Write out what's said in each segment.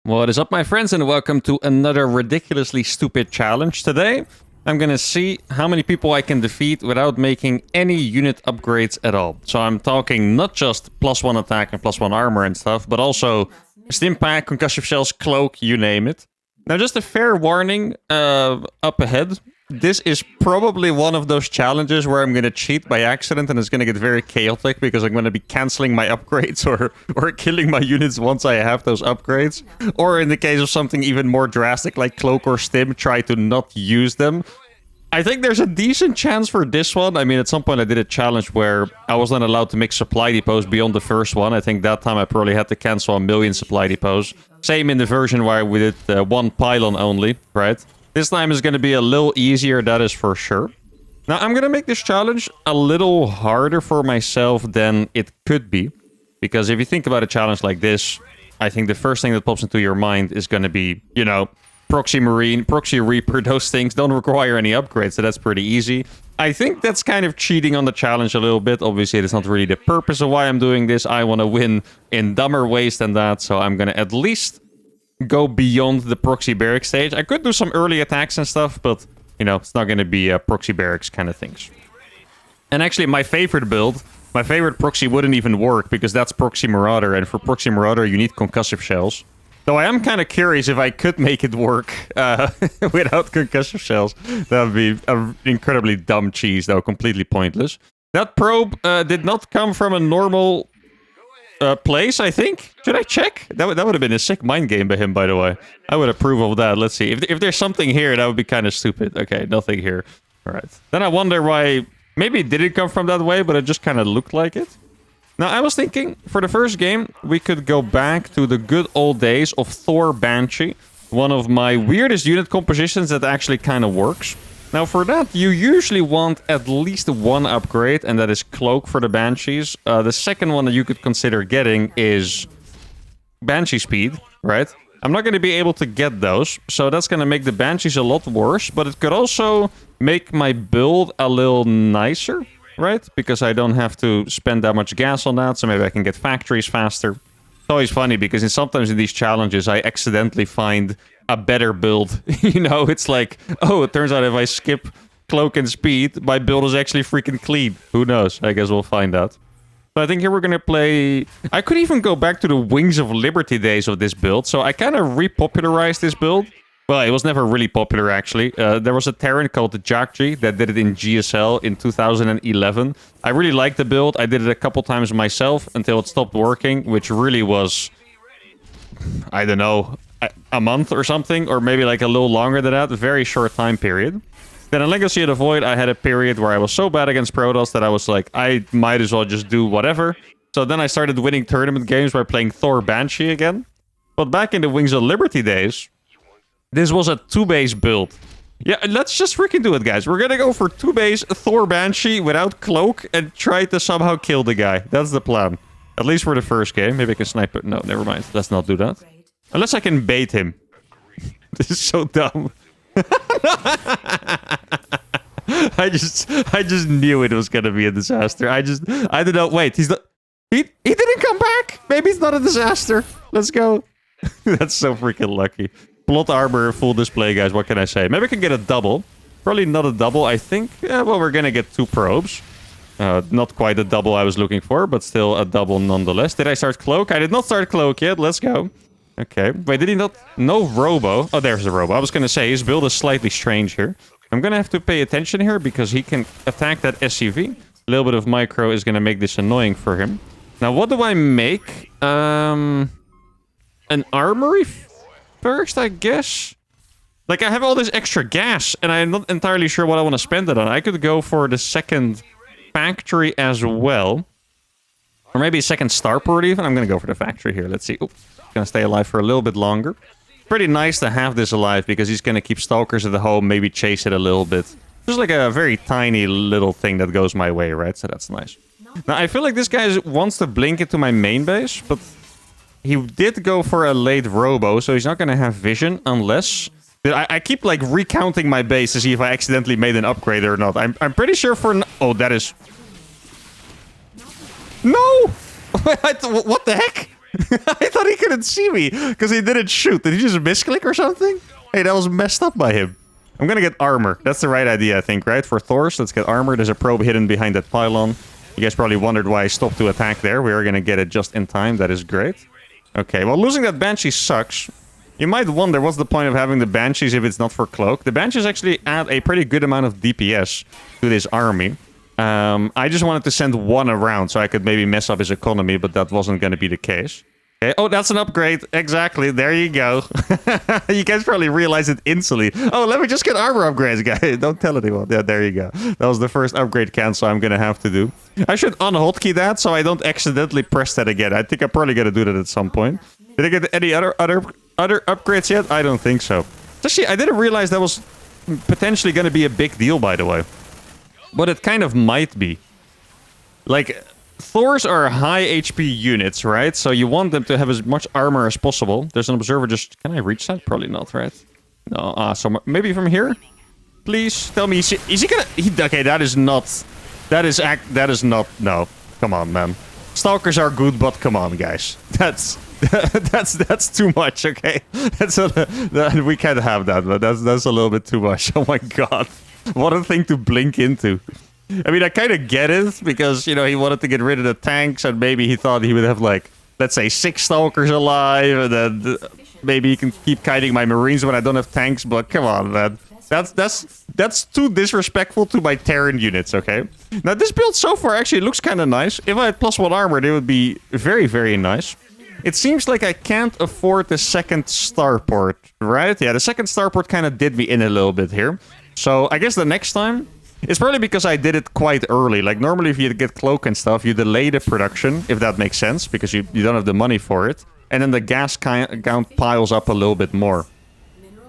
What is up, my friends, and welcome to another ridiculously stupid challenge. Today, I'm gonna see how many people I can defeat without making any unit upgrades at all. So I'm talking not just +1 attack and +1 armor and stuff, but also stim pack, concussive shells, cloak, you name it. Now, just a fair warning up ahead. This is probably one of those challenges where I'm going to cheat by accident and it's going to get very chaotic because I'm going to be canceling my upgrades or killing my units once I have those upgrades. Or in the case of something even more drastic like Cloak or Stim, try to not use them. I think there's a decent chance for this one. I mean, at some point I did a challenge where I wasn't allowed to make supply depots beyond the first one. I think that time I probably had to cancel 1,000,000 supply depots. Same in the version where we did one pylon only, right? This time is going to be a little easier, that is for sure. Now, I'm going to make this challenge a little harder for myself than it could be. Because if you think about a challenge like this, I think the first thing that pops into your mind is going to be, you know, Proxy Marine, Proxy Reaper, those things don't require any upgrades, so that's pretty easy. I think that's kind of cheating on the challenge a little bit. Obviously, it's not really the purpose of why I'm doing this. I want to win in dumber ways than that, so I'm going to at least go beyond the proxy barracks stage. I could do some early attacks and stuff, but, you know, it's not going to be proxy barracks kind of things. And actually, my favorite build, my favorite proxy wouldn't even work because that's proxy marauder, and for proxy marauder, you need concussive shells. Though I am kind of curious if I could make it work without concussive shells. That would be an incredibly dumb cheese, though, completely pointless. That probe did not come from a normal place, I think. Should I check? That would have been a sick mind game by him, by the way. I would approve of that. Let's see. If there's something here, that would be kind of stupid. Okay, nothing here. All right. Then I wonder why. Maybe it didn't come from that way, but it just kind of looked like it. Now, I was thinking, for the first game, we could go back to the good old days of Thor Banshee. One of my weirdest unit compositions that actually kind of works. Now, for that, you usually want at least one upgrade, and that is Cloak for the Banshees. The second one that you could consider getting is Banshee Speed, right? I'm not going to be able to get those, so that's going to make the Banshees a lot worse, but it could also make my build a little nicer, right? Because I don't have to spend that much gas on that, so maybe I can get factories faster. It's always funny, because sometimes in these challenges, I accidentally find a better build. You know, it's like, oh, it turns out if I skip Cloak and Speed, my build is actually freaking clean. Who knows? I guess we'll find out. So I think here we're going to play... I could even go back to the Wings of Liberty days of this build. So I kind of repopularized this build. Well, it was never really popular, actually. There was a Terran called the Jakji that did it in GSL in 2011. I really liked the build. I did it a couple times myself until it stopped working, which really was... I don't know... a month or something, or maybe like a little longer than that, a very short time period. Then in Legacy of the Void, I had a period where I was so bad against Protoss that I was like, I might as well just do whatever. So then I started winning tournament games by playing Thor Banshee again. But back in the Wings of Liberty days, this was a 2-base build. Yeah, let's just freaking do it, guys. We're gonna go for 2-base Thor Banshee without Cloak and try to somehow kill the guy. That's the plan. At least for the first game. Maybe I can snipe it. No, never mind. Let's not do that. Unless I can bait him. This is so dumb. I just knew it was gonna be a disaster. I don't know. Wait, he's not... He didn't come back! Maybe it's not a disaster. Let's go. That's so freaking lucky. Plot armor, full display, guys. What can I say? Maybe I can get a double. Probably not a double, I think. Yeah, well, we're gonna get 2 probes. Not quite the double I was looking for, but still a double nonetheless. Did I start Cloak? I did not start Cloak yet. Let's go. Okay. Wait, did he not... No Robo. Oh, there's the Robo. I was going to say, his build is slightly strange here. I'm going to have to pay attention here because he can attack that SCV. A little bit of micro is going to make this annoying for him. Now, what do I make? An armory first, I guess? Like, I have all this extra gas, and I'm not entirely sure what I want to spend it on. I could go for the second factory as well. Or maybe a second starport even. I'm going to go for the factory here. Let's see. Oh. Gonna stay alive for a little bit longer. Pretty nice to have this alive because he's gonna keep stalkers at the home, maybe chase it a little bit. Just like a very tiny little thing that goes my way, right? So that's nice. Now I feel like this guy wants to blink into my main base, but he did go for a late Robo, so he's not gonna have vision unless... I keep like recounting my base to see if I accidentally made an upgrade or not. I'm pretty sure for... Oh, that is... No! What the heck? I thought he couldn't see me because he didn't shoot. Did he just misclick or something? Hey, that was messed up by him. I'm gonna get armor. That's the right idea, I think, right? For Thor's, let's get armor. There's a probe hidden behind that pylon. You guys probably wondered why I stopped to attack there. We are gonna get it just in time. That is great. Okay, well, losing that Banshee sucks. You might wonder what's the point of having the Banshees if it's not for Cloak. The Banshees actually add a pretty good amount of DPS to this army. I just wanted to send one around so I could maybe mess up his economy, but that wasn't going to be the case. Okay. Oh, that's an upgrade. Exactly. There you go. You guys probably realized it instantly. Oh, let me just get armor upgrades, guys. Don't tell anyone. Yeah, there you go. That was the first upgrade cancel I'm going to have to do. I should unhotkey that so I don't accidentally press that again. I think I'm probably going to do that at some point. Did I get any other upgrades yet? I don't think so. Actually, I didn't realize that was potentially going to be a big deal, by the way. But it kind of might be. Like, Thors are high HP units, right? So you want them to have as much armor as possible. There's an observer just... Can I reach that? Probably not, right? No, so maybe from here? Please, tell me, is he gonna... okay, that is not... That is not... No. Come on, man. Stalkers are good, but come on, guys. That's too much, okay? We can't have that, but that's a little bit too much. Oh my god. What a thing to blink into. I mean, I kind of get it, because, you know, he wanted to get rid of the tanks, and maybe he thought he would have, like, let's say 6 Stalkers alive, and then maybe he can keep kiting my Marines when I don't have tanks, but come on, man. That's too disrespectful to my Terran units, okay? Now, this build so far actually looks kind of nice. If I had +1 armor, it would be very, very nice. It seems like I can't afford the second starport, right? Yeah, the second starport kind of did me in a little bit here. So I guess the next time, it's probably because I did it quite early. Like, normally if you get Cloak and stuff, you delay the production, if that makes sense, because you don't have the money for it. And then the gas count piles up a little bit more.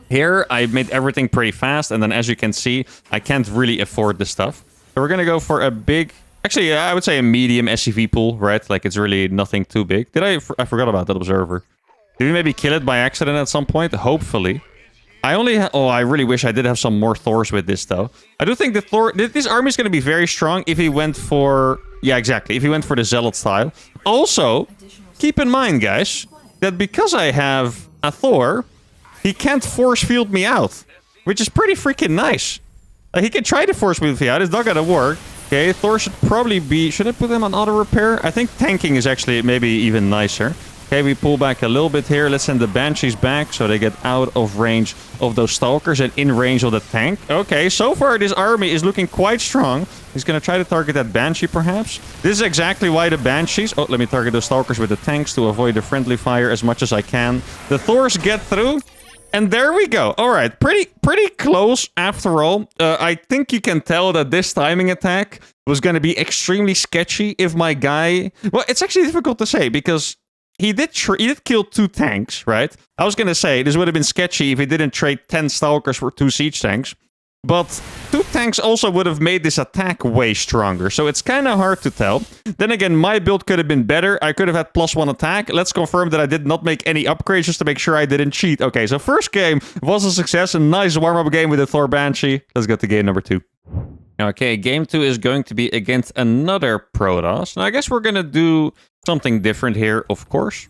Here, I made everything pretty fast, and then as you can see, I can't really afford the stuff. So we're gonna go for a big... Actually, I would say a medium SCV pool, right? Like, it's really nothing too big. I forgot about that observer. Did we maybe kill it by accident at some point? Hopefully. I really wish I did have some more Thors with this, though. I do think this army is going to be very strong if he went for... Yeah, exactly. If he went for the Zealot style. Also, keep in mind, guys, that because I have a Thor, he can't force field me out, which is pretty freaking nice. He can try to force field me out. It's not going to work. Okay, Thor should probably be... Should I put him on auto repair? I think tanking is actually maybe even nicer. Okay, we pull back a little bit here. Let's send the Banshees back so they get out of range of those Stalkers and in range of the tank. Okay, so far this army is looking quite strong. He's going to try to target that Banshee, perhaps. This is exactly why the Banshees... Oh, let me target those Stalkers with the tanks to avoid the friendly fire as much as I can. The Thors get through. And there we go. All right, pretty close after all. I think you can tell that this timing attack was going to be extremely sketchy if my guy... Well, it's actually difficult to say because... He did kill 2 tanks, right? I was gonna say, this would have been sketchy if he didn't trade 10 Stalkers for 2 siege tanks. But 2 tanks also would have made this attack way stronger. So it's kind of hard to tell. Then again, my build could have been better. I could have had +1 attack. Let's confirm that I did not make any upgrades just to make sure I didn't cheat. Okay, so first game was a success. A nice warm-up game with the Thor Banshee. Let's go to game number 2. Okay, game 2 is going to be against another Protoss. Now, I guess we're gonna do something different here, of course.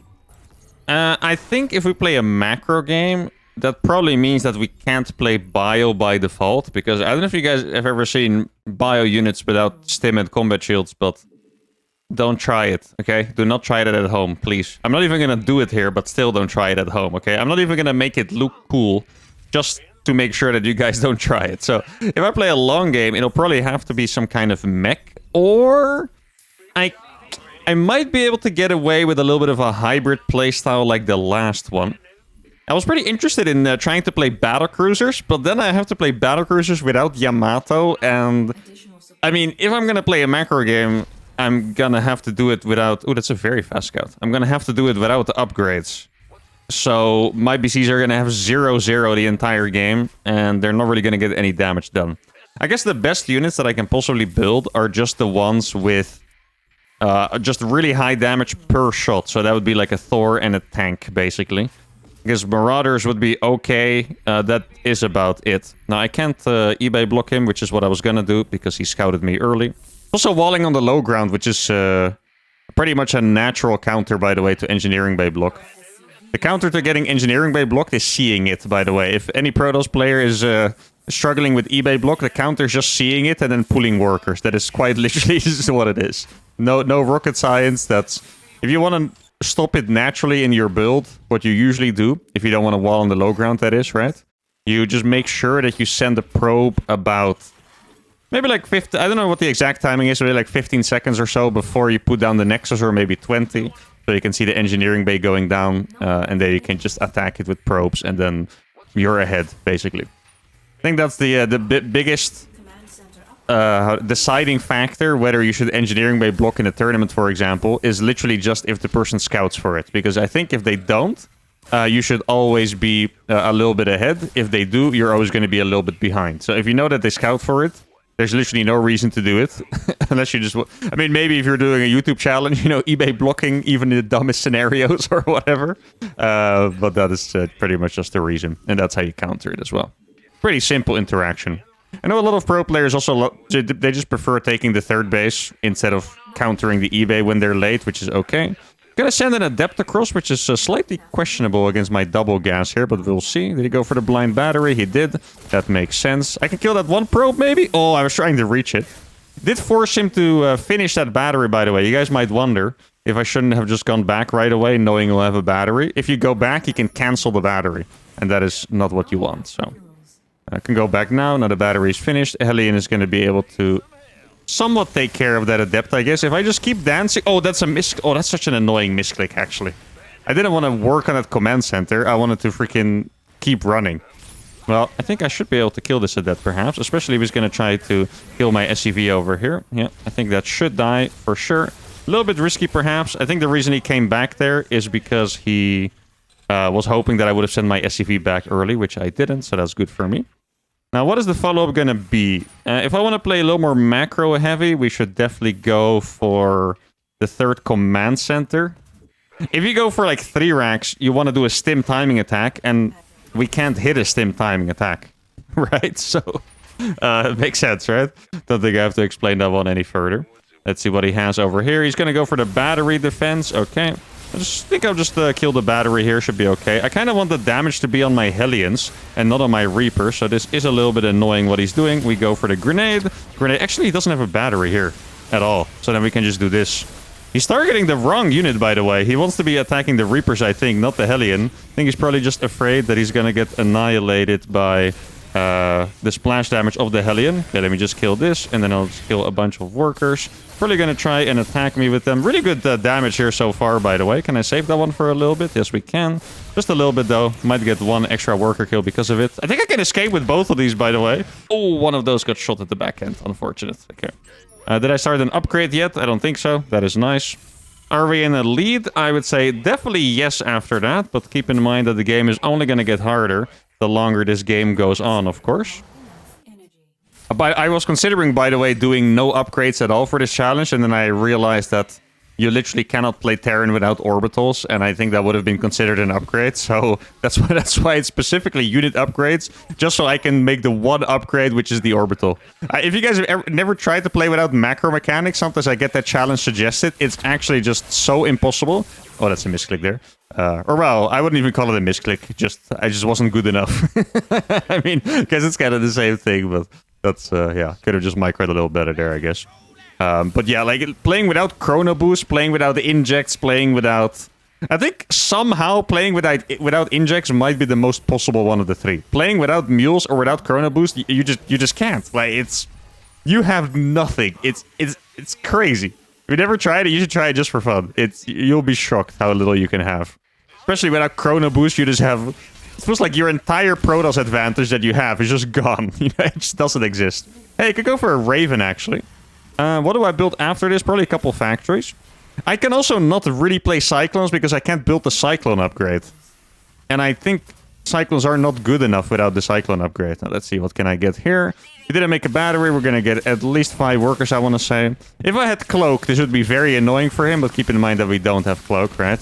I think if we play a macro game, that probably means that we can't play bio by default, because I don't know if you guys have ever seen bio units without stim and combat shields, but don't try it, okay? Do not try it at home, please. I'm not even gonna do it here, but still don't try it at home, okay? I'm not even gonna make it look cool, just to make sure that you guys don't try it. So, if I play a long game, it'll probably have to be some kind of mech, or I might be able to get away with a little bit of a hybrid playstyle like the last one. I was pretty interested in trying to play battle cruisers, but then I have to play battle cruisers without Yamato, and I mean, if I'm gonna play a macro game, I'm gonna have to do it without... Oh, that's a very fast scout. I'm gonna have to do it without the upgrades. So my BCs are gonna have 0-0 the entire game, and they're not really gonna get any damage done. I guess the best units that I can possibly build are just the ones with just really high damage per shot. So that would be like a Thor and a tank, basically. Because Marauders would be okay. That is about it. Now, I can't eBay block him, which is what I was gonna do, because he scouted me early. Also walling on the low ground, which is Pretty much a natural counter, by the way, to Engineering Bay block. The counter to getting Engineering Bay blocked is seeing it, by the way. If any Protoss player is struggling with eBay block, the counter is just seeing it and then pulling workers. That is quite literally just what it is. No rocket science. That's... If you want to stop it naturally in your build, what you usually do, if you don't want to wall on the low ground, that is, right? You just make sure that you send a probe about... Maybe like 50... I don't know what the exact timing is, maybe like 15 seconds or so before you put down the Nexus, or maybe 20. So you can see the Engineering Bay going down, and then you can just attack it with probes, and then you're ahead, basically. I think that's the biggest deciding factor whether you should Engineering Bay block in a tournament, for example, is literally just if the person scouts for it. Because I think if they don't, you should always be a little bit ahead. If they do, you're always going to be a little bit behind. So if you know that they scout for it, there's literally no reason to do it, unless you just... I mean, maybe if you're doing a YouTube challenge, you know, eBay blocking even in the dumbest scenarios or whatever. But that is pretty much just the reason, and that's how you counter it as well. Pretty simple interaction. I know a lot of pro players also... They just prefer taking the third base instead of countering the eBay when they're late, which is okay. Gonna send an Adept across, which is slightly questionable against my double gas here, but we'll see. Did he go for the blind battery? He did. That makes sense. I can kill that one probe, maybe? Oh, I was trying to reach it. Did force him to finish that battery, by the way. You guys might wonder if I shouldn't have just gone back right away, knowing he'll have a battery. If you go back, you can cancel the battery, and that is not what you want, so... I can go back now. Now the battery is finished. Hellion is going to be able to somewhat take care of that Adept, I guess. If I just keep dancing... Oh, that's a miss... Oh, that's such an annoying misclick, actually. I didn't want to work on that command center. I wanted to freaking keep running. Well, I think I should be able to kill this Adept, perhaps. Especially if he's going to try to kill my SCV over here. Yeah, I think that should die for sure. A little bit risky, perhaps. I think the reason he came back there is because he was hoping that I would have sent my SCV back early, which I didn't, so that's good for me. Now, what is the follow-up going to be? If I want to play a little more macro-heavy, we should definitely go for the third command center. If you go for like 3 racks, you want to do a stim timing attack, and we can't hit a stim timing attack, right? So, it makes sense, right? Don't think I have to explain that one any further. Let's see what he has over here. He's going to go for the battery defense. Okay. I just think I'll just kill the battery here. Should be okay. I kind of want the damage to be on my Hellions and not on my Reaper. So this is a little bit annoying what he's doing. We go for the grenade. Actually, he doesn't have a battery here at all. So then we can just do this. He's targeting the wrong unit, by the way. He wants to be attacking the Reapers, I think, not the Hellion. I think he's probably just afraid that he's going to get annihilated by the splash damage of the Hellion. Okay, let me just kill this. And then I'll just kill a bunch of workers. Probably going to try and attack me with them. Really good damage here so far, by the way. Can I save that one for a little bit? Yes, we can. Just a little bit, though. Might get one extra worker kill because of it. I think I can escape with both of these, by the way. Oh, one of those got shot at the back end. Unfortunate. Okay. Did I start an upgrade yet? I don't think so. That is nice. Are we in a lead? I would say definitely yes after that. But keep in mind that the game is only going to get harder the longer this game goes on, of course. But I was considering, by the way, doing no upgrades at all for this challenge, and then I realized that you literally cannot play Terran without orbitals, and I think that would have been considered an upgrade. So that's why it's specifically unit upgrades, just so I can make the one upgrade, which is the orbital. If you guys have never tried to play without macro mechanics, sometimes I get that challenge suggested. It's actually just so impossible. Oh, that's a misclick there. Or well, I wouldn't even call it a misclick. I just wasn't good enough. I mean, because it's kind of the same thing, but that's yeah, could have just microed a little better there, I guess. But yeah, like playing without chrono boost, playing without the injects, playing without... I think somehow playing without injects might be the most possible one of the 3. Playing without mules or without chrono boost, you just can't. Like you have nothing. It's crazy. If you never tried it, you should try it just for fun. You'll be shocked how little you can have. Especially without chrono boost, you just have... It feels like your entire Protoss advantage that you have is just gone. You know, it just doesn't exist. Hey, you could go for a Raven, actually. What do I build after this? Probably a couple factories. I can also not really play Cyclones because I can't build the Cyclone upgrade. And I think Cyclones are not good enough without the Cyclone upgrade. Now, let's see, what can I get here? We didn't make a battery. We're going to get at least 5 workers, I want to say. If I had Cloak, this would be very annoying for him, but keep in mind that we don't have Cloak, right?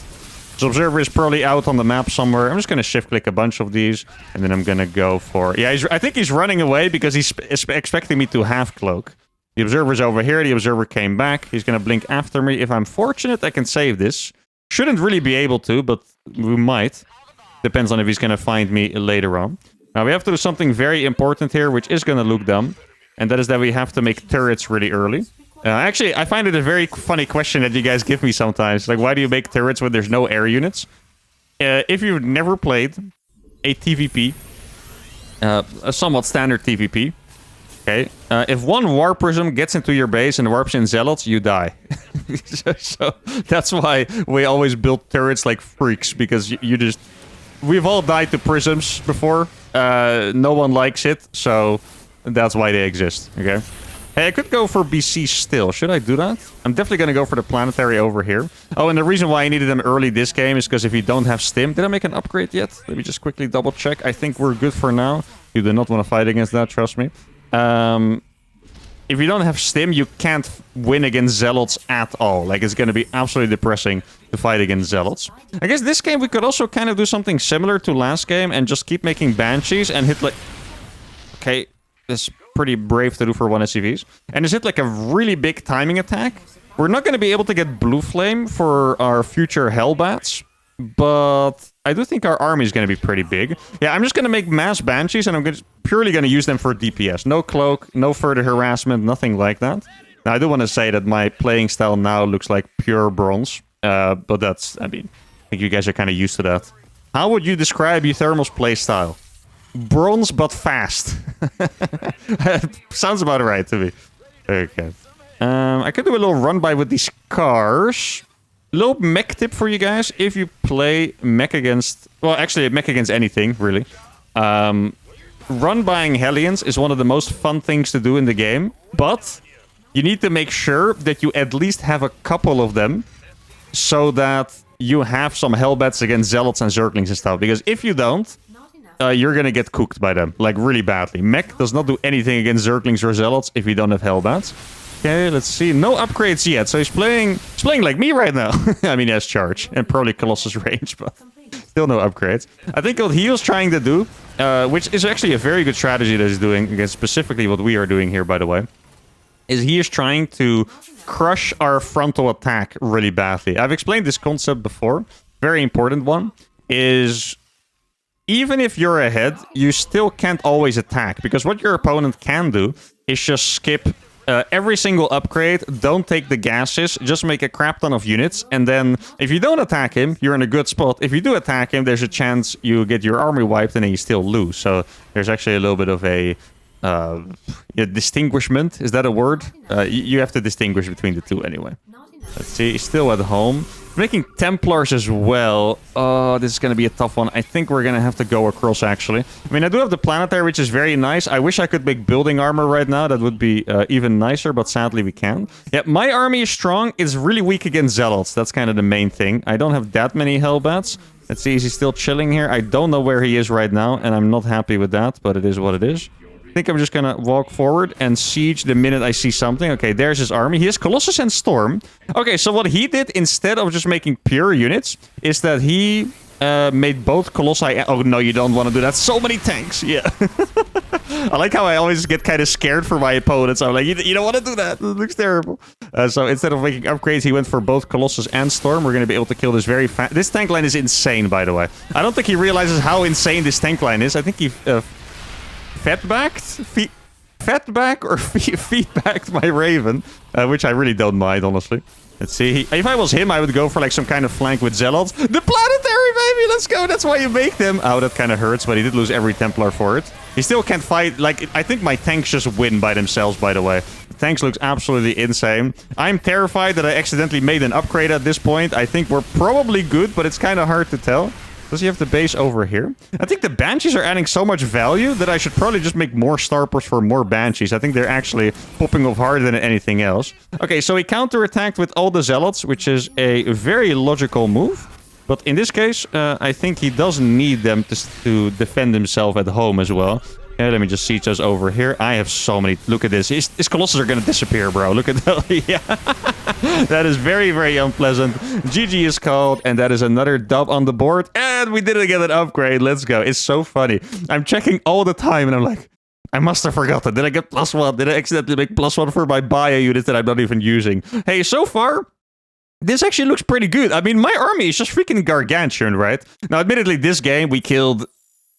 So Observer is probably out on the map somewhere. I'm just going to shift-click a bunch of these, and then I'm going to go for... Yeah, I think he's running away because he's expecting me to have Cloak. The observer's over here. The observer came back. He's going to blink after me. If I'm fortunate, I can save this. Shouldn't really be able to, but we might. Depends on if he's going to find me later on. Now, we have to do something very important here, which is going to look dumb. And that is that we have to make turrets really early. Actually, I find it a very funny question that you guys give me sometimes. Like, why do you make turrets when there's no air units? If you've never played a TVP, a somewhat standard TVP, okay, if one warp prism gets into your base and warps in zealots, you die. so that's why we always build turrets like freaks, because you just... We've all died to prisms before. No one likes it, so that's why they exist, okay? Hey, I could go for BC still. Should I do that? I'm definitely going to go for the planetary over here. Oh, and the reason why I needed them early this game is because if you don't have stim... Did I make an upgrade yet? Let me just quickly double check. I think we're good for now. You do not want to fight against that, trust me. If you don't have stim, you can't win against zealots at all. Like, it's going to be absolutely depressing to fight against zealots. I guess this game we could also kind of do something similar to last game and just keep making banshees and hit like... Okay, this is pretty brave to do for one SCVs. And just hit like a really big timing attack. We're not going to be able to get blue flame for our future hellbats, but I do think our army is going to be pretty big. Yeah, I'm just going to make mass banshees, and I'm purely going to use them for DPS. No cloak, no further harassment, nothing like that. Now, I do want to say that my playing style now looks like pure bronze. But that's, I mean, I think you guys are kind of used to that. How would you describe uThermal's playstyle? Bronze, but fast. Sounds about right to me. Okay. I could do a little run-by with these cars. Little mech tip for you guys. If you play mech against... Well, actually, mech against anything, really. Run-buying Hellions is one of the most fun things to do in the game. But you need to make sure that you at least have a couple of them, so that you have some hellbats against zealots and zerglings and stuff. Because if you don't, you're gonna get cooked by them, like really badly. Mech does not do anything against zerglings or zealots if you don't have hellbats. Okay, let's see. No upgrades yet, so he's playing like me right now. I mean, he has charge and probably Colossus range, but still no upgrades. I think what he was trying to do, which is actually a very good strategy that he's doing against specifically what we are doing here, by the way, is he is trying to crush our frontal attack really badly. I've explained this concept before. Very important one is, even if you're ahead, you still can't always attack, because what your opponent can do is just skip every single upgrade, don't take the gases, just make a crap ton of units, and then if you don't attack him, you're in a good spot. If you do attack him, there's a chance you get your army wiped and then you still lose. So there's actually a little bit of a distinguishment. Is that a word? You have to distinguish between the two anyway. Let's see, he's still at home. Making Templars as well. Oh, this is going to be a tough one. I think we're going to have to go across, actually. I mean, I do have the planetary, which is very nice. I wish I could make building armor right now. That would be even nicer, but sadly we can't. Yeah, my army is strong. It's really weak against zealots. That's kind of the main thing. I don't have that many hellbats. Let's see, is he still chilling here? I don't know where he is right now, and I'm not happy with that, but it is what it is. I think I'm just gonna walk forward and siege the minute I see something. Okay, there's his army. He has Colossus and Storm. Okay, so what he did instead of just making pure units is that he made both Colossi... Oh, no, you don't want to do that. So many tanks. Yeah. I like how I always get kind of scared for my opponents. I'm like, you don't want to do that. It looks terrible. So instead of making upgrades, he went for both Colossus and Storm. We're going to be able to kill this very fast. This tank line is insane, by the way. I don't think he realizes how insane this tank line is. I think he... feedbacked my Raven, which I really don't mind, honestly. Let's see. If I was him, I would go for like some kind of flank with zealots. The planetary, baby! Let's go! That's why you make them. Oh, that kind of hurts, but he did lose every Templar for it. He still can't fight. Like, I think my tanks just win by themselves, by the way. The tanks looks absolutely insane. I'm terrified that I accidentally made an upgrade at this point. I think we're probably good, but it's kind of hard to tell. Does he have the base over here? I think the Banshees are adding so much value that I should probably just make more Starpers for more Banshees. I think they're actually popping off harder than anything else. Okay, so he counterattacked with all the Zealots, which is a very logical move. But in this case, I think he doesn't need them to defend himself at home as well. Yeah, let me just siege us over here. I have so many... Look at this. His Colossus are going to disappear, bro. Look at that. Yeah. That is very, very unpleasant. GG is called, and that is another dub on the board. And we didn't get an upgrade. Let's go. It's so funny. I'm checking all the time, and I'm like, I must have forgotten. Did I get +1? Did I accidentally make +1 for my bio unit that I'm not even using? Hey, so far, this actually looks pretty good. I mean, my army is just freaking gargantuan, right? Now, admittedly, this game we killed...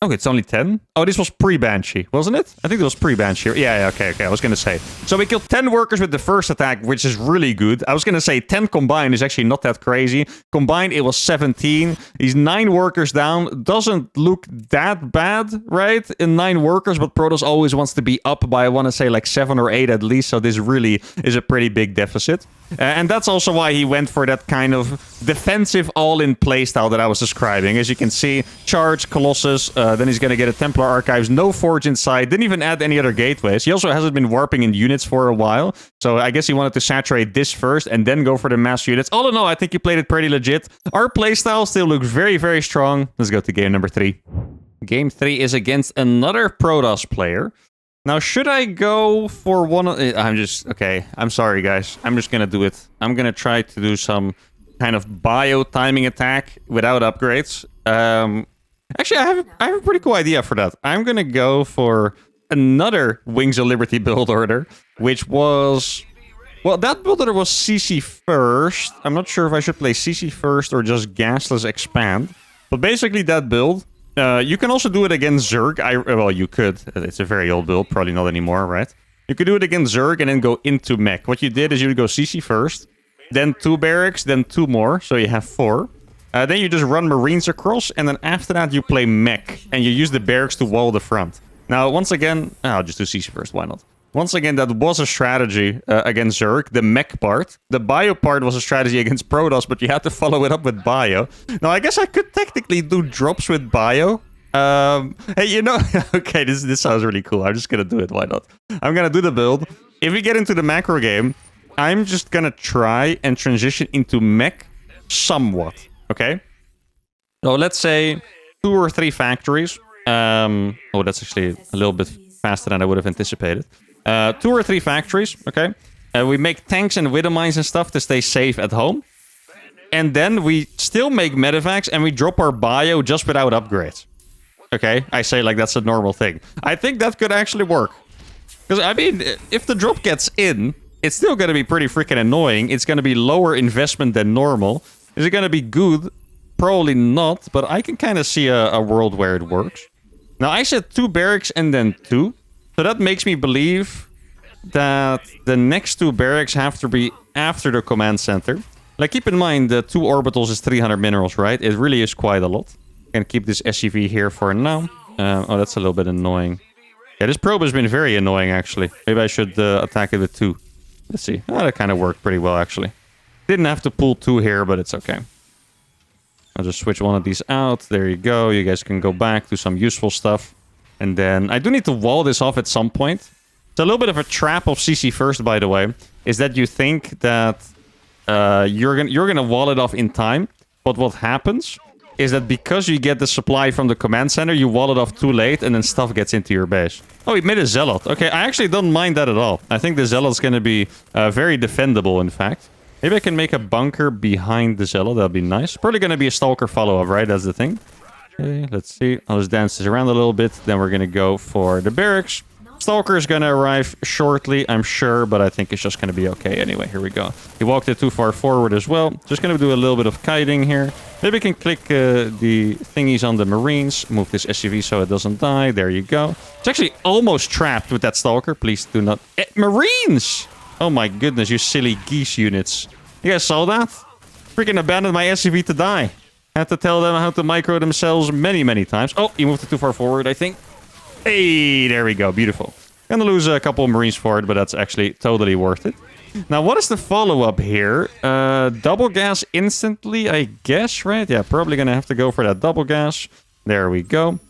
Oh, it's only 10? Oh, this was pre-Banshee, wasn't it? I think it was pre-Banshee. Yeah, okay, I was gonna say. So we killed 10 workers with the first attack, which is really good. I was gonna say 10 combined is actually not that crazy. Combined, it was 17. These 9 workers down. Doesn't look that bad, right? In 9 workers, but Protoss always wants to be up by, I want to say, like 7 or 8 at least. So this really is a pretty big deficit. And that's also why he went for that kind of defensive all-in playstyle that I was describing. As you can see, charge, Colossus, then he's going to get a Templar Archives, no Forge inside, didn't even add any other gateways. He also hasn't been warping in units for a while, so I guess he wanted to saturate this first and then go for the mass units. All in all, I think he played it pretty legit. Our playstyle still looks very, very strong. Let's go to game number 3. Game 3 is against another Protoss player. Now, should I go for one of... Okay, I'm sorry, guys. I'm just gonna do it. I'm gonna try to do some kind of bio-timing attack without upgrades. Actually, I have a pretty cool idea for that. I'm gonna go for another Wings of Liberty build order, which was... Well, that build order was CC first. I'm not sure if I should play CC first or just Gasless Expand. But basically, that build... you can also do it against Zerg. Well, you could. It's a very old build, probably not anymore, right? You could do it against Zerg and then go into mech. What you did is you would go CC first, then 2 barracks, then 2 more, so you have 4. Then you just run Marines across, and then after that you play mech, and you use the barracks to wall the front. Now, once again, I'll just do CC first, why not? Once again, that was a strategy against Zerg, the mech part. The bio part was a strategy against Protoss, but you had to follow it up with bio. Now, I guess I could technically do drops with bio. Hey, you know... Okay, this sounds really cool. I'm just gonna do it, why not? I'm gonna do the build. If we get into the macro game, I'm just gonna try and transition into mech somewhat, okay? So let's say 2 or 3 factories. Oh, that's actually a little bit faster than I would have anticipated. 2 or 3 factories, okay? We make tanks and widow mines and stuff to stay safe at home. And then we still make medevacs and we drop our bio just without upgrades. Okay? I say like that's a normal thing. I think that could actually work. Because, I mean, if the drop gets in, it's still going to be pretty freaking annoying. It's going to be lower investment than normal. Is it going to be good? Probably not, but I can kind of see a world where it works. Now, I said 2 barracks and then 2. So that makes me believe that the next 2 barracks have to be after the command center. Like, keep in mind, the 2 orbitals is 300 minerals, right? It really is quite a lot. Can keep this SCV here for now. Oh, that's a little bit annoying. Yeah, this probe has been very annoying, actually. Maybe I should attack it with 2. Let's see. Oh, that kind of worked pretty well, actually. Didn't have to pull 2 here, but it's okay. I'll just switch one of these out. There you go. You guys can go back, do some useful stuff. And then I do need to wall this off at some point. It's a little bit of a trap of CC first, by the way, is that you think that you're gonna wall it off in time. But what happens is that because you get the supply from the command center, you wall it off too late and then stuff gets into your base. Oh, he made a Zealot. Okay, I actually don't mind that at all. I think the Zealot's gonna be very defendable, in fact. Maybe I can make a bunker behind the Zealot. That'll be nice. Probably gonna be a Stalker follow-up, right? That's the thing. Okay, let's see. I'll just dance this around a little bit. Then we're gonna go for the barracks. Stalker is gonna arrive shortly, I'm sure, but I think it's just gonna be okay anyway. Here we go. He walked it too far forward as well. Just gonna do a little bit of kiting here. Maybe we can click the thingies on the Marines. Move this SCV so it doesn't die. There you go. It's actually almost trapped with that Stalker. Please do not... Marines! Oh my goodness, you silly geese units. You guys saw that? Freaking abandoned my SCV to die. Had to tell them how to micro themselves many, many times. Oh, he moved it too far forward, I think. Hey, there we go. Beautiful. Gonna lose a couple of Marines for it, but that's actually totally worth it. Now, what is the follow-up here? Double gas instantly, I guess, right? Yeah, probably gonna have to go for that double gas. There we go.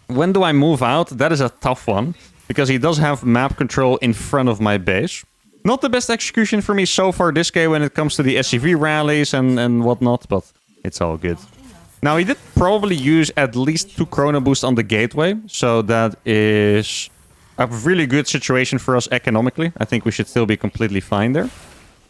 When do I move out? That is a tough one, because he does have map control in front of my base. Not the best execution for me so far this game when it comes to the SCV rallies and whatnot, but it's all good. Now, he did probably use at least 2 Chrono Boost on the gateway, so that is a really good situation for us economically. I think we should still be completely fine there.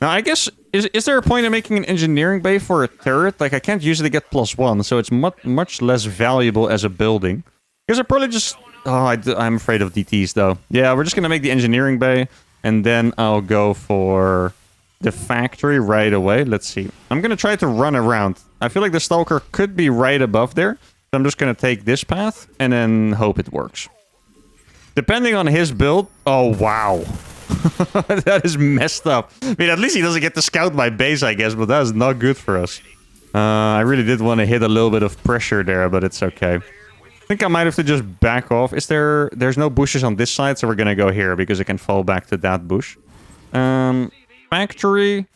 Now, I guess, is there a point in making an engineering bay for a turret? Like, I can't usually get +1, so it's much less valuable as a building. I guess I probably just Oh, I'm afraid of DTs, though. Yeah, we're just going to make the engineering bay, and then I'll go for the factory right away. Let's see. I'm going to try to run around. I feel like the Stalker could be right above there. So I'm just going to take this path, and then hope it works. Depending on his build... Oh, wow. That is messed up. I mean, at least he doesn't get to scout my base, I guess, but that is not good for us. I really did want to hit a little bit of pressure there, but it's okay. I think I might have to just back off. There's no bushes on this side, so we're gonna go here because it can fall back to that bush. Factory.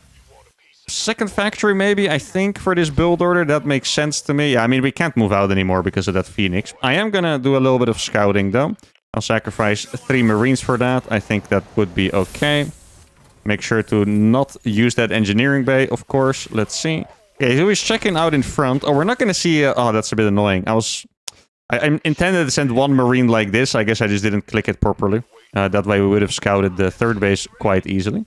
Second factory, maybe, I think, for this build order. That makes sense to me. Yeah, I mean, we can't move out anymore because of that Phoenix. I am gonna do a little bit of scouting, though. I'll sacrifice 3 Marines for that. I think that would be okay. Make sure to not use that engineering bay, of course. Let's see. Okay, so he's checking out in front. Oh, we're not gonna see... oh, that's a bit annoying. I intended to send 1 Marine like this. I guess I just didn't click it properly. That way we would have scouted the 3rd base quite easily.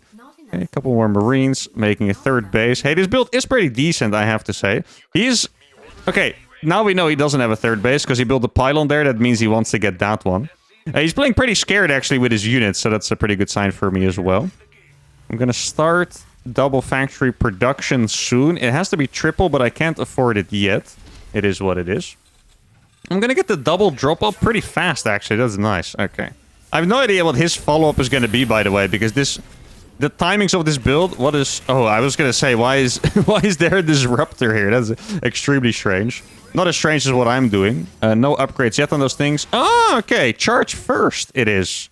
Okay, a couple more Marines, making a 3rd base. Hey, this build is pretty decent, I have to say. He's... Okay, now we know he doesn't have a 3rd base, because he built a pylon there. That means he wants to get that one. He's playing pretty scared, actually, with his units, so that's a pretty good sign for me as well. I'm gonna start double factory production soon. It has to be triple, but I can't afford it yet. It is what it is. I'm gonna get the double drop up pretty fast, actually. That's nice. Okay. I have no idea what his follow-up is gonna be, by the way, because the timings of this build, what is... Oh, I was gonna say, why is there a disruptor here? That's extremely strange. Not as strange as what I'm doing. No upgrades yet on those things. Oh, okay. Charge first, it is.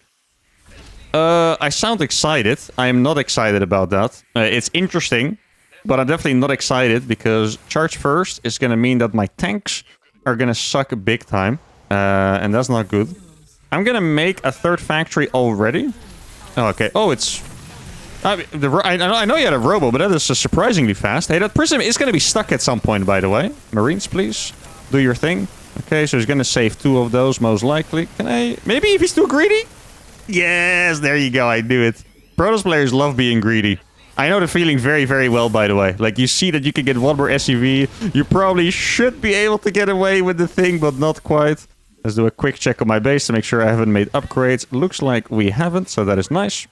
I sound excited. I am not excited about that. It's interesting, but I'm definitely not excited because charge first is gonna mean that my tanks are gonna suck big time. And that's not good. I'm gonna make a 3rd factory already. Oh, okay. Oh, it's... I know you had a robo, but that is surprisingly fast. Hey, that prism is going to be stuck at some point, by the way. Marines, please. Do your thing. Okay, so he's going to save 2 of those, most likely. Can I... Maybe if he's too greedy? Yes, there you go. I knew it. Protoss players love being greedy. I know the feeling very, very well, by the way. Like, you see that you can get 1 more SUV. You probably should be able to get away with the thing, but not quite. Let's do a quick check on my base to make sure I haven't made upgrades. Looks like we haven't, so that is nice.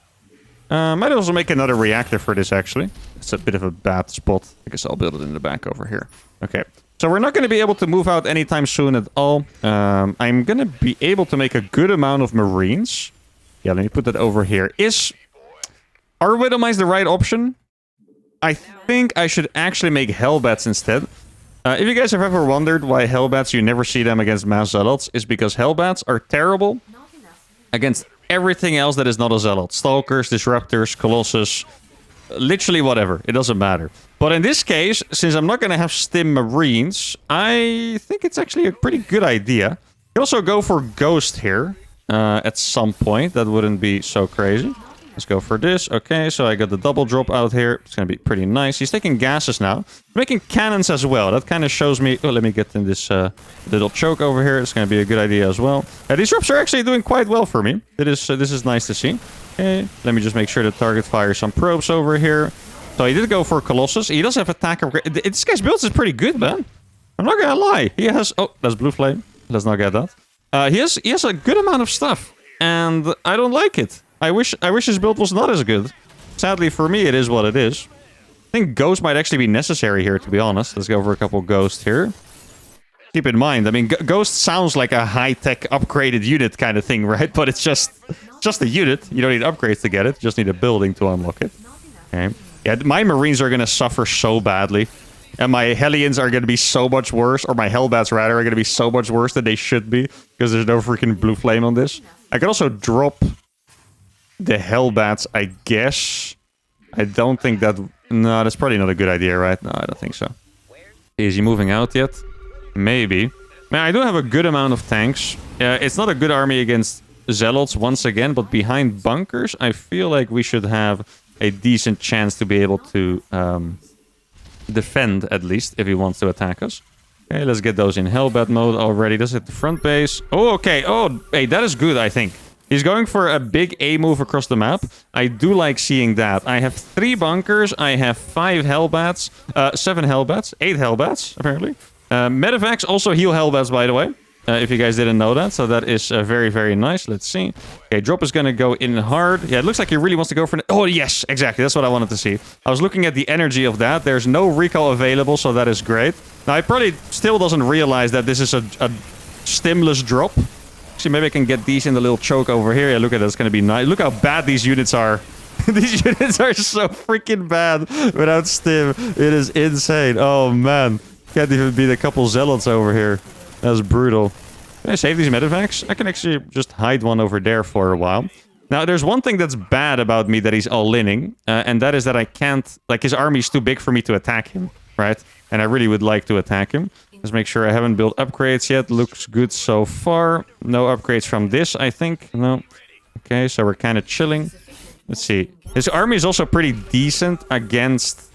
Might also make another reactor for this, actually. It's a bit of a bad spot. I guess I'll build it in the back over here. Okay. So we're not going to be able to move out anytime soon at all. I'm going to be able to make a good amount of Marines. Yeah, let me put that over here. Are Widowmice the right option? I think I should actually make Hellbats instead. If you guys have ever wondered why Hellbats, you never see them against Mass Zealots, is because Hellbats are terrible against everything else that is not a Zealot. Stalkers, Disruptors, Colossus, literally whatever. It doesn't matter. But in this case, since I'm not going to have Stim Marines, I think it's actually a pretty good idea. You can also go for Ghost here at some point. That wouldn't be so crazy. Let's go for this. Okay, so I got the double drop out here. It's going to be pretty nice. He's taking gases now. Making cannons as well. That kind of shows me... Oh, let me get in this little choke over here. It's going to be a good idea as well. These drops are actually doing quite well for me. This is nice to see. Okay, let me just make sure the target fires some probes over here. So he did go for Colossus. He does have attack upgrade. This guy's build is pretty good, man. I'm not going to lie. He has... Oh, that's Blue Flame. Let's not get that. He has a good amount of stuff. And I don't like it. I wish his build was not as good. Sadly for me, it is what it is. I think Ghost might actually be necessary here, to be honest. Let's go for a couple Ghosts here. Keep in mind, I mean, Ghost sounds like a high-tech upgraded unit kind of thing, right? But it's just a unit. You don't need upgrades to get it. You just need a building to unlock it. Okay. Yeah, my Marines are going to suffer so badly. And my Hellions are going to be so much worse. Or my Hellbats, rather, are going to be so much worse than they should be. Because there's no freaking Blue Flame on this. I could also drop... the Hellbats, I guess. I don't think that... No, that's probably not a good idea, right? No, I don't think so. Is he moving out yet? Maybe. Man, I do have a good amount of tanks. It's not a good army against Zealots once again, but behind bunkers, I feel like we should have a decent chance to be able to defend, at least, if he wants to attack us. Okay, let's get those in Hellbat mode already. Does hit the front base. Oh, okay. Oh, hey, that is good, I think. He's going for a big A move across the map. I do like seeing that. I have 3 bunkers. I have 5 Hellbats. 7 Hellbats. 8 Hellbats, apparently. Medivacs also heal Hellbats, by the way. if you guys didn't know that. So that is very, very nice. Let's see. Okay, drop is going to go in hard. Yeah, it looks like he really wants to go for it. Oh, yes, exactly. That's what I wanted to see. I was looking at the energy of that. There's no recall available, so that is great. Now, he probably still doesn't realize that this is a stimulus drop. Actually, maybe I can get these in the little choke over here. Yeah, look at that. It's going to be nice. Look how bad these units are. These units are so freaking bad without stim. It is insane. Oh, man. Can't even beat a couple zealots over here. That's brutal. Can I save these medevacs? I can actually just hide one over there for a while. Now, there's one thing that's bad about me that he's all-inning, and that is that I can't... Like, his army's too big for me to attack him, right? And I really would like to attack him. Let's make sure I haven't built upgrades yet. Looks good so far. No upgrades from this, I think. No. Okay, so we're kind of chilling. Let's see. His army is also pretty decent against...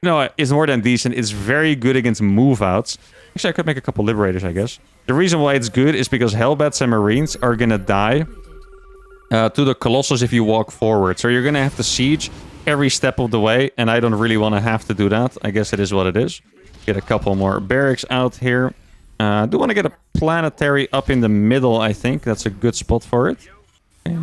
No, it's more than decent. It's very good against move-outs. Actually, I could make a couple liberators, I guess. The reason why it's good is because Hellbats and Marines are gonna die to the Colossus if you walk forward. So you're gonna have to siege every step of the way, and I don't really want to have to do that. I guess it is what it is. Get a couple more barracks out here. I do want to get a planetary up in the middle, I think. That's a good spot for it. Okay.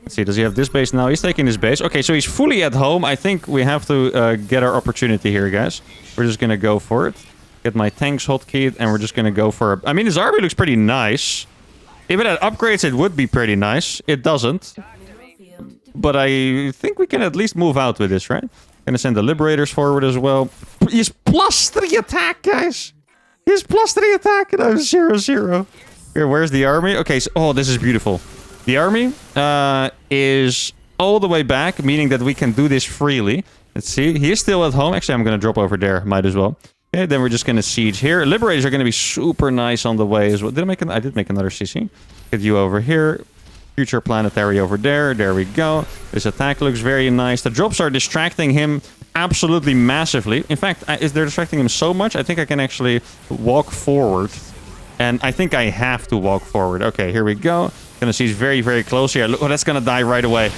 Let's see, does he have this base now? He's taking his base. Okay, so he's fully at home. I think we have to get our opportunity here, guys. We're just gonna go for it. Get my tanks hotkeyed, and we're just gonna go for... I mean, his army looks pretty nice. If it had upgrades, it would be pretty nice. It doesn't. But I think we can at least move out with this, right? Gonna send the Liberators forward as well. He's +3 attack, guys! He's +3 attack, and I'm 0-0. Here, where's the army? Okay, so... Oh, this is beautiful. The army is all the way back, meaning that we can do this freely. Let's see. He is still at home. Actually, I'm gonna drop over there. Might as well. Okay, then we're just gonna siege here. Liberators are gonna be super nice on the way as well. I did make another CC. Get you over here. Future planetary over there. There we go. This attack looks very nice. The drops are distracting him absolutely massively. In fact, they're distracting him so much, I think I can actually walk forward. And I think I have to walk forward. Okay, here we go. Gonna siege very, very close here. Look, oh, that's gonna die right away.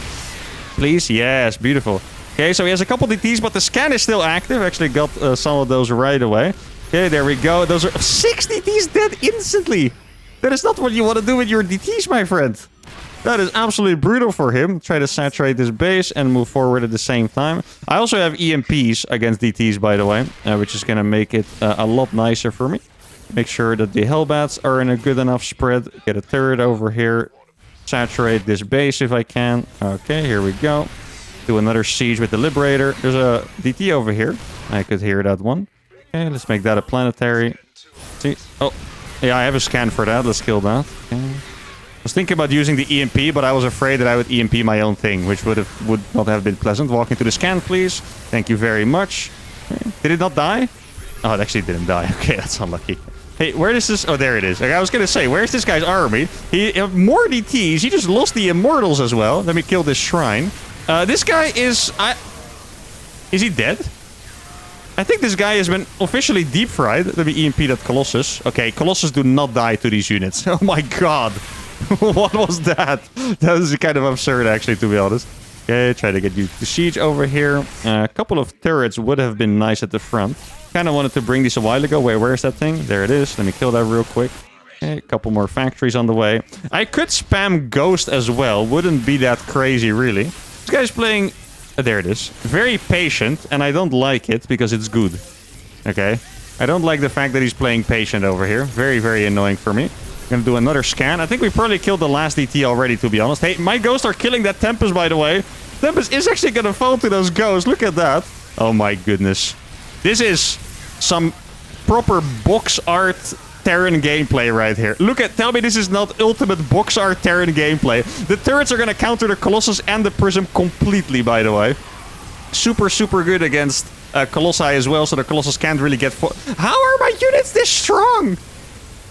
Please? Yes, beautiful. Okay, so he has a couple DTs, but the scan is still active. Actually got some of those right away. Okay, there we go. Those are 6 DTs dead instantly. That is not what you want to do with your DTs, my friend. That is absolutely brutal for him. Try to saturate this base and move forward at the same time. I also have EMPs against DTs, by the way, which is going to make it a lot nicer for me. Make sure that the Hellbats are in a good enough spread. Get a turret over here. Saturate this base if I can. Okay, here we go. Do another siege with the Liberator. There's a DT over here. I could hear that one. Okay, let's make that a planetary. See? Oh, yeah, I have a scan for that. Let's kill that. Okay. I was thinking about using the EMP, but I was afraid that I would EMP my own thing, which would not have been pleasant. Walk into the scan, please. Thank you very much. Okay. Did it not die? Oh, it actually didn't die. Okay, that's unlucky. Hey, where is this? Oh, there it is. Okay, I was going to say, where's this guy's army? He more DTs. He just lost the Immortals as well. Let me kill this shrine. This guy is... Is he dead? I think this guy has been officially deep fried. Let me EMP that Colossus. Okay, Colossus do not die to these units. Oh my god. What was that? That was kind of absurd, actually, to be honest. Okay, try to get you to siege over here. A couple of turrets would have been nice at the front. Kind of wanted to bring these a while ago. Wait, where is that thing? There it is. Let me kill that real quick. Okay, a couple more factories on the way. I could spam Ghost as well. Wouldn't be that crazy, really. This guy's playing... there it is. Very patient, and I don't like it because it's good. Okay? I don't like the fact that he's playing patient over here. Very, very annoying for me. Gonna do another scan. I think we probably killed the last DT already, to be honest. Hey, my ghosts are killing that Tempest, by the way. Tempest is actually gonna fall to those ghosts. Look at that. Oh my goodness. This is some proper box art Terran gameplay right here. Look at... Tell me this is not ultimate box art Terran gameplay. The turrets are gonna counter the Colossus and the Prism completely, by the way. Super, super good against Colossi as well, so the Colossus can't really get... How are my units this strong?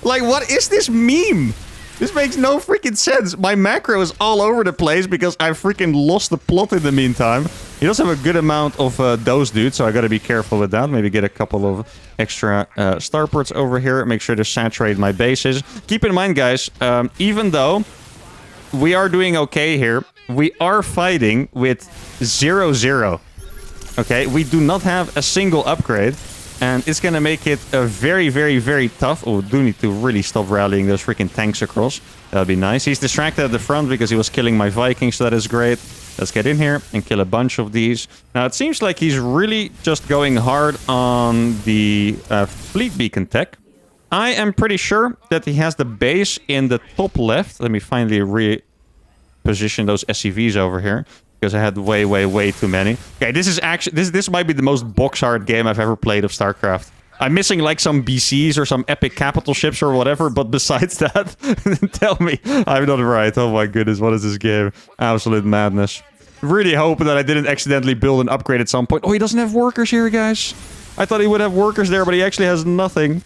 Like, what is this meme? This makes no freaking sense. My macro is all over the place because I freaking lost the plot in the meantime. He does have a good amount of those dudes, so I gotta be careful with that. Maybe get a couple of extra starports over here. Make sure to saturate my bases. Keep in mind, guys, even though we are doing okay here, we are fighting with 0-0. Okay, we do not have a single upgrade. And it's going to make it a very, very, very tough... Oh, do need to really stop rallying those freaking tanks across. That would be nice. He's distracted at the front because he was killing my Vikings, so that is great. Let's get in here and kill a bunch of these. Now, it seems like he's really just going hard on the fleet beacon tech. I am pretty sure that he has the base in the top left. Let me finally reposition those SCVs over here. Because I had way, way, way too many. Okay, this is actually... This might be the most box-hard game I've ever played of StarCraft. I'm missing like some BCs or some epic capital ships or whatever, but besides that, tell me I'm not right. Oh my goodness, what is this game? Absolute madness. Really hoping that I didn't accidentally build an upgrade at some point. Oh, he doesn't have workers here, guys. I thought he would have workers there, but he actually has nothing.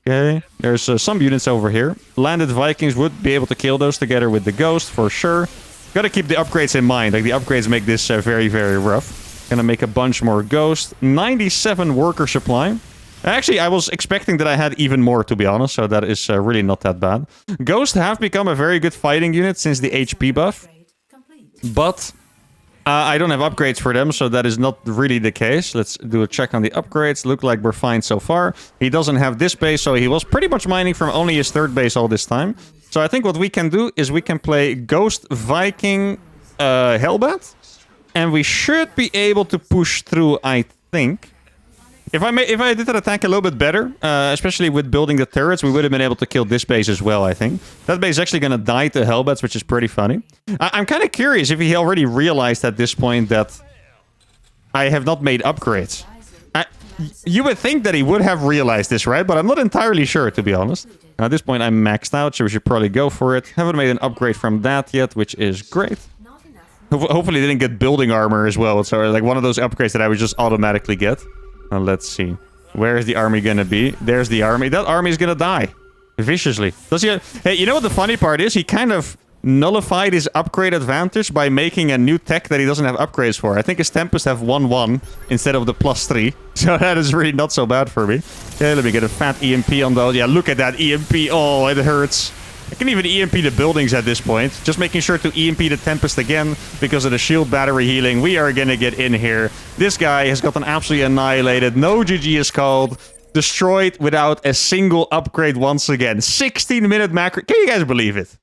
Okay, there's some units over here. Landed Vikings would be able to kill those together with the Ghost, for sure. Gotta keep the upgrades in mind. Like, the upgrades make this very, very rough. Gonna make a bunch more Ghost. 97 worker supply. Actually, I was expecting that I had even more, to be honest. So that is really not that bad. Ghosts have become a very good fighting unit since the HP buff. But I don't have upgrades for them, so that is not really the case. Let's do a check on the upgrades. Look like we're fine so far. He doesn't have this base, so he was pretty much mining from only his third base all this time. So I think what we can do is we can play Ghost Viking Hellbat. And we should be able to push through, I think. If I did that attack a little bit better, especially with building the turrets, we would have been able to kill this base as well, I think. That base is actually going to die to Hellbats, which is pretty funny. I'm kind of curious if he already realized at this point that I have not made upgrades. You would think that he would have realized this, right? But I'm not entirely sure, to be honest. Now, at this point, I'm maxed out, so we should probably go for it. Haven't made an upgrade from that yet, which is great. Hopefully, they didn't get building armor as well. So, like, one of those upgrades that I would just automatically get. Now, let's see. Where is the army gonna be? There's the army. That army is gonna die. Viciously. Does he... Hey, you know what the funny part is? He kind of nullified his upgrade advantage by making a new tech that he doesn't have upgrades for. I think his Tempest have 1-1 instead of the +3. So that is really not so bad for me. Okay, let me get a fat EMP on those. Yeah, look at that EMP. Oh, it hurts. I can even EMP the buildings at this point. Just making sure to EMP the Tempest again because of the shield battery healing. We are gonna get in here. This guy has gotten absolutely annihilated. No GG is called. Destroyed without a single upgrade once again. 16-minute macro. Can you guys believe it?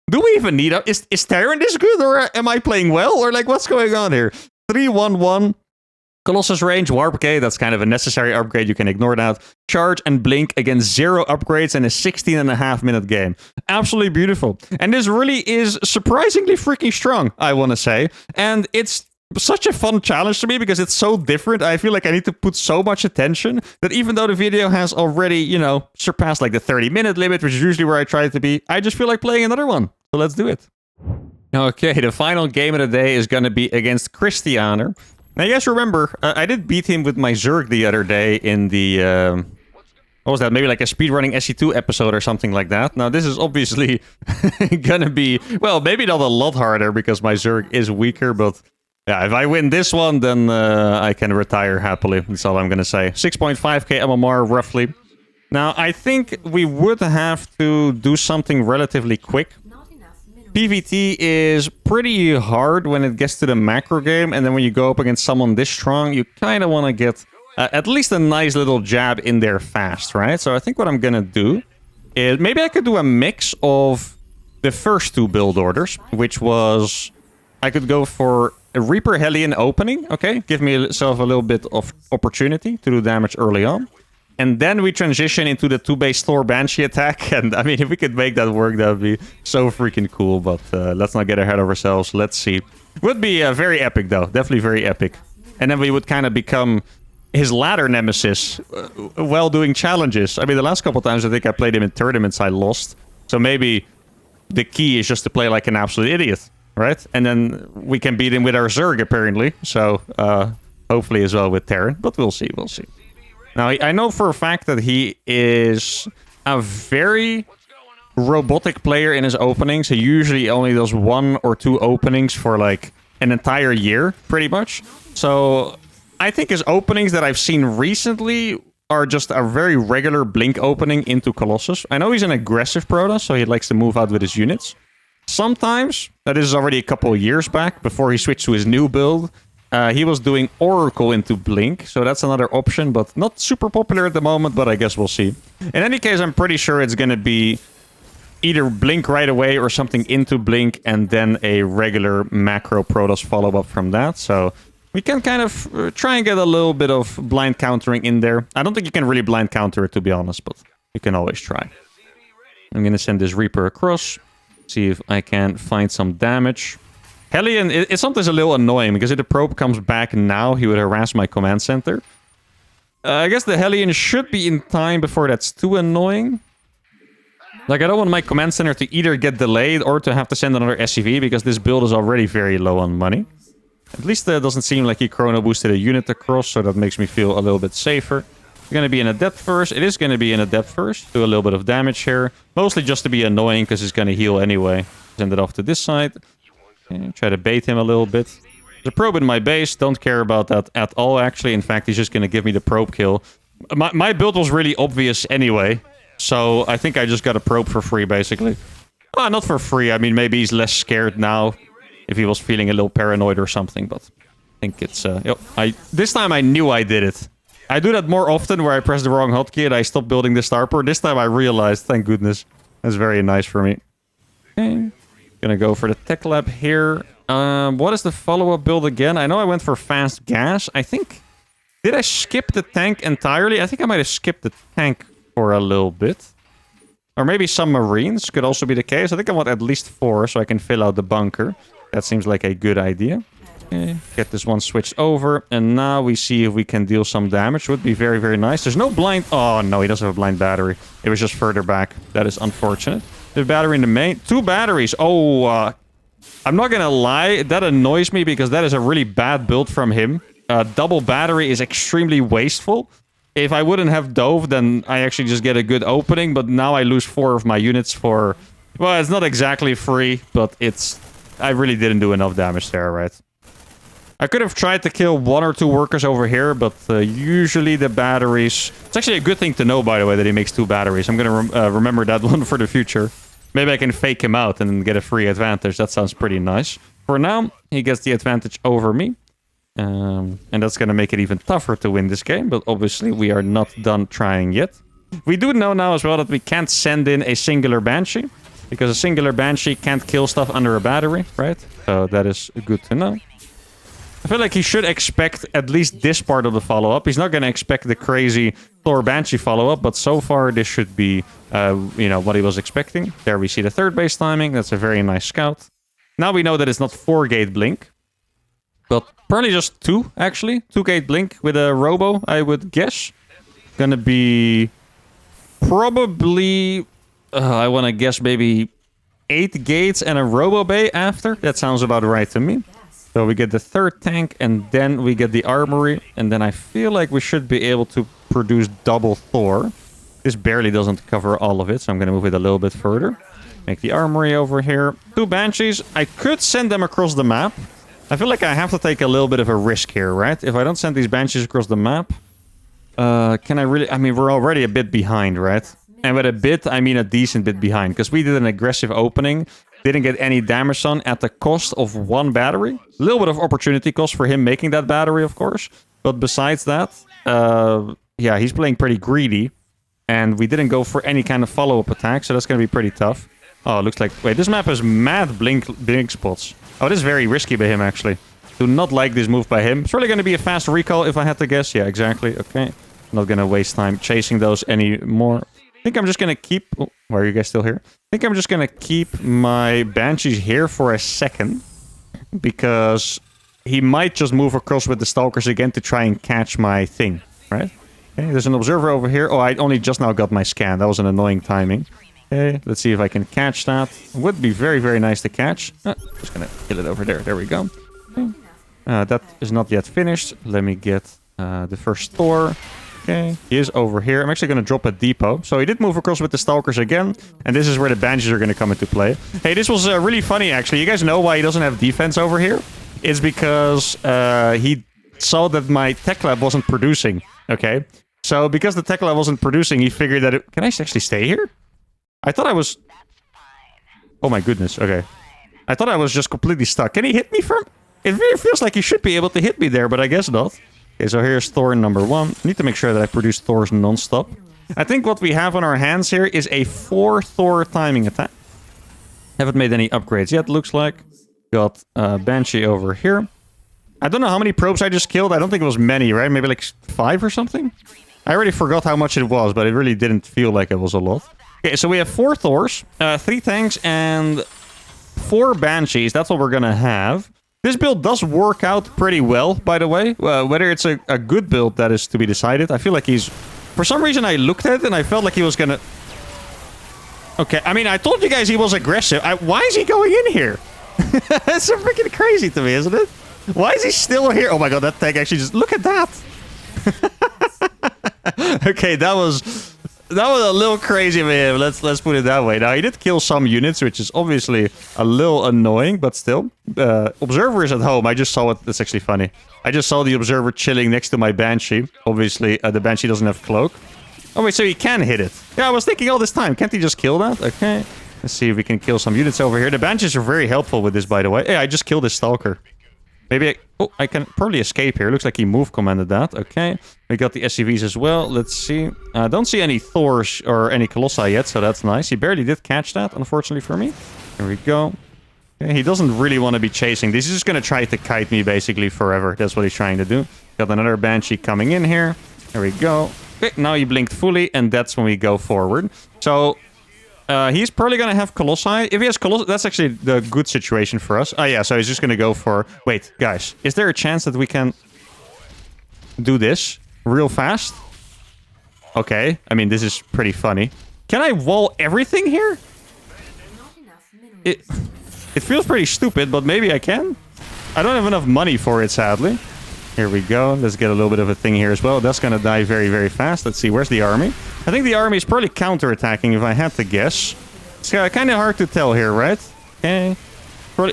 Do we even need... Is Terran this good, or am I playing well? Or, like, what's going on here? 3-1-1. Colossus range, Warp, okay, that's kind of a necessary upgrade. You can ignore that. Charge and Blink against 0 upgrades in a 16.5-minute game. Absolutely beautiful. And this really is surprisingly freaking strong, I want to say. And it's such a fun challenge to me because it's so different. I feel like I need to put so much attention that even though the video has already, you know, surpassed like the 30-minute limit, which is usually where I try to be, I just feel like playing another one. So let's do it. Okay, the final game of the day is going to be against Christianer. Now, you guys remember, I did beat him with my Zerg the other day in the... what was that? Maybe like a speedrunning SC2 episode or something like that. Now, this is obviously gonna be... Well, maybe not a lot harder because my Zerg is weaker, but... Yeah, if I win this one, then I can retire happily. That's all I'm gonna say. 6.5k MMR, roughly. Now, I think we would have to do something relatively quick. PvT is pretty hard when it gets to the macro game, and then when you go up against someone this strong, you kind of want to get at least a nice little jab in there fast, right? So I think what I'm gonna do is maybe I could do a mix of the first 2 build orders, which was I could go for a Reaper Hellion opening, okay? Give myself a little bit of opportunity to do damage early on. And then we transition into the 2-base Thor Banshee attack. And I mean, if we could make that work, that would be so freaking cool. But let's not get ahead of ourselves. Let's see. Would be very epic, though. Definitely very epic. And then we would kind of become his ladder nemesis while doing challenges. I mean, the last couple times I think I played him in tournaments, I lost. So maybe the key is just to play like an absolute idiot, right? And then we can beat him with our Zerg, apparently. So hopefully as well with Terran. But we'll see, we'll see. Now, I know for a fact that he is a very robotic player in his openings. He usually only does 1 or 2 openings for like an entire year, pretty much. So I think his openings that I've seen recently are just a very regular Blink opening into Colossus. I know he's an aggressive Protoss, so he likes to move out with his units. Sometimes, that is already a couple of years back, before he switched to his new build, He was doing Oracle into Blink, so that's another option, but not super popular at the moment, but I guess we'll see. In any case, I'm pretty sure it's going to be either Blink right away or something into Blink, and then a regular macro Protoss follow-up from that. So we can kind of try and get a little bit of blind countering in there. I don't think you can really blind counter it, to be honest, but you can always try. I'm going to send this Reaper across, see if I can find some damage. Hellion, it's sometimes a little annoying, because if the probe comes back now, he would harass my command center. I guess the Hellion should be in time before that's too annoying. Like, I don't want my command center to either get delayed or to have to send another SCV, because this build is already very low on money. At least it doesn't seem like he chrono boosted a unit across, so that makes me feel a little bit safer. It's going to be in a depth first. It is going to be in a depth first. Do a little bit of damage here. Mostly just to be annoying, because it's going to heal anyway. Send it off to this side. Okay, try to bait him a little bit. There's a probe in my base. Don't care about that at all, actually. In fact, he's just going to give me the probe kill. My build was really obvious anyway. So I think I just got a probe for free, basically. Oh, not for free. I mean, maybe he's less scared now. If he was feeling a little paranoid or something. But I think it's... this time I knew I did it. I do that more often where I press the wrong hotkey and I stop building the starport. This time I realized, thank goodness. That's very nice for me. Okay. Gonna go for the tech lab here. What is the follow-up build again? I know I went for fast gas. I think... Did I skip the tank entirely? I think I might have skipped the tank for a little bit. Or maybe some marines could also be the case. I think I want at least 4 so I can fill out the bunker. That seems like a good idea. Okay, get this one switched over. And now we see if we can deal some damage. Would be very, very nice. There's no blind... Oh, no, he doesn't have a blind battery. It was just further back. That is unfortunate. The battery in the main... 2 batteries. Oh, I'm not gonna lie. That annoys me because that is a really bad build from him. Double battery is extremely wasteful. If I wouldn't have dove, then I actually just get a good opening. But now I lose 4 of my units for... Well, it's not exactly free, but it's... I really didn't do enough damage there, right? I could have tried to kill 1 or 2 workers over here, but usually the batteries... It's actually a good thing to know, by the way, that he makes 2 batteries. I'm going to remember that one for the future. Maybe I can fake him out and get a free advantage. That sounds pretty nice. For now, he gets the advantage over me. And that's going to make it even tougher to win this game, but obviously we are not done trying yet. We do know now as well that we can't send in a singular Banshee, because a singular Banshee can't kill stuff under a battery, right? So that is good to know. I feel like he should expect at least this part of the follow-up. He's not going to expect the crazy Thor Banshee follow-up, but so far this should be, what he was expecting. There we see the 3rd base timing. That's a very nice scout. Now we know that it's not 4-gate blink, but probably just 2, actually. 2-gate blink with a robo, I would guess. Gonna be probably, I want to guess maybe 8 gates and a robo bay after. That sounds about right to me. So we get the 3rd tank, and then we get the armory, and then I feel like we should be able to produce double Thor. This barely doesn't cover all of it, so I'm going to move it a little bit further. Make the armory over here. 2 Banshees. I could send them across the map. I feel like I have to take a little bit of a risk here, right? If I don't send these Banshees across the map, can I really... I mean, we're already a bit behind, right? And with a bit, I mean a decent bit behind, because we did an aggressive opening. Didn't get any damage on at the cost of 1 battery. A little bit of opportunity cost for him making that battery, of course. But besides that, yeah, he's playing pretty greedy. And we didn't go for any kind of follow-up attack, so that's going to be pretty tough. Oh, looks like... Wait, this map has mad blink spots. Oh, this is very risky by him, actually. Do not like this move by him. It's really going to be a fast recall, if I had to guess. Yeah, exactly. Okay. Not going to waste time chasing those anymore. I think I'm just going to keep... Oh, why are you guys still here? I think I'm just going to keep my Banshees here for a second. Because he might just move across with the Stalkers again to try and catch my thing. Right? Okay, there's an observer over here. Oh, I only just now got my scan. That was an annoying timing. Okay, let's see if I can catch that. It would be very, very nice to catch. Just going to kill it over there. There we go. Okay. That is not yet finished. Let me get the first Thor. Okay, he is over here. I'm actually going to drop a depot. So he did move across with the Stalkers again. And this is where the Banshees are going to come into play. Hey, this was really funny, actually. You guys know why he doesn't have defense over here? It's because he saw that my tech lab wasn't producing. Okay, so because the tech lab wasn't producing, he figured that it... Can I actually stay here? I thought I was... Oh my goodness, okay. I thought I was just completely stuck. Can he hit me from... It really feels like he should be able to hit me there, but I guess not. Okay, so here's Thor number 1. Need to make sure that I produce Thors non-stop. I think what we have on our hands here is a 4 Thor timing attack. Haven't made any upgrades yet, looks like. Got Banshee over here. I don't know how many probes I just killed. I don't think it was many, right? Maybe like 5 or something? I already forgot how much it was, but it really didn't feel like it was a lot. Okay, so we have 4 Thors, 3 tanks, and 4 Banshees. That's what we're gonna have. This build does work out pretty well, by the way. Whether it's a good build, that is to be decided. I feel like he's... For some reason, I looked at it and I felt like he was gonna... Okay, I mean, I told you guys he was aggressive. Why is he going in here? That's so freaking crazy to me, isn't it? Why is he still here? Oh my god, that tank actually just... Look at that! Okay, that was a little crazy of him. Let's put it that way. Now, he did kill some units, which is obviously a little annoying, but still. Observer is at home. I just saw it. That's actually funny. I just saw the Observer chilling next to my Banshee. Obviously, the Banshee doesn't have Cloak. Oh, wait, so he can hit it. Yeah, I was thinking all this time. Can't he just kill that? Okay. Let's see if we can kill some units over here. The Banshees are very helpful with this, by the way. Hey, I just killed this Stalker. Maybe I can probably escape here. Looks like he move commanded that. Okay. We got the SCVs as well. Let's see. Don't see any Thors or any Colossi yet, so that's nice. He barely did catch that, unfortunately for me. Here we go. Okay, he doesn't really want to be chasing. He's just going to try to kite me basically forever. That's what he's trying to do. Got another Banshee coming in here. There we go. Okay, now he blinked fully, and that's when we go forward. So... he's probably going to have Colossi. If he has Colossi, that's actually the good situation for us. Oh, yeah, so he's just going to go for... Wait, guys. Is there a chance that we can do this real fast? Okay. I mean, this is pretty funny. Can I wall everything here? It feels pretty stupid, but maybe I can. I don't have enough money for it, sadly. Here we go. Let's get a little bit of a thing here as well. That's going to die very, very fast. Let's see. Where's the army? I think the army is probably counterattacking, if I had to guess. It's kind of hard to tell here, right? Okay.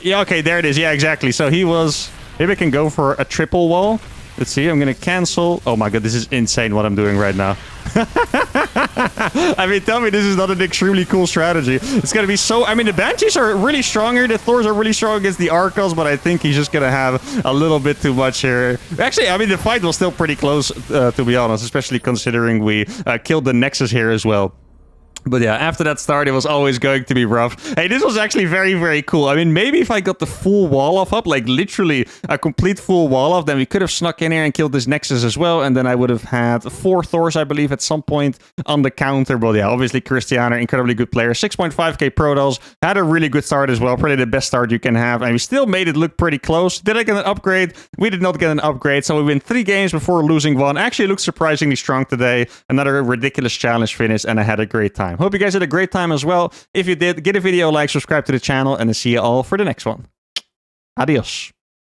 Yeah, okay, there it is. Yeah, exactly. So he was... Maybe I can go for a triple wall. Let's see. I'm going to cancel. Oh my god, this is insane what I'm doing right now. I mean, tell me this is not an extremely cool strategy. It's going to be so... I mean, the Banshees are really strong here. The Thors are really strong against the Archos, but I think he's just going to have a little bit too much here. Actually, I mean, the fight was still pretty close, to be honest, especially considering we killed the Nexus here as well. But yeah, after that start, it was always going to be rough. Hey, this was actually very, very cool. I mean, maybe if I got the full wall off up, like literally a complete full wall off, then we could have snuck in here and killed this Nexus as well. And then I would have had 4 Thors, I believe, at some point on the counter. But yeah, obviously Christiana, incredibly good player. 6.5k Protoss, had a really good start as well. Probably the best start you can have. And we still made it look pretty close. Did I get an upgrade? We did not get an upgrade. So we win 3 games before losing 1. Actually looked surprisingly strong today. Another ridiculous challenge finish, and I had a great time. Hope you guys had a great time as well. If you did, give a video a like, subscribe to the channel, and I'll see you all for the next one. Adios.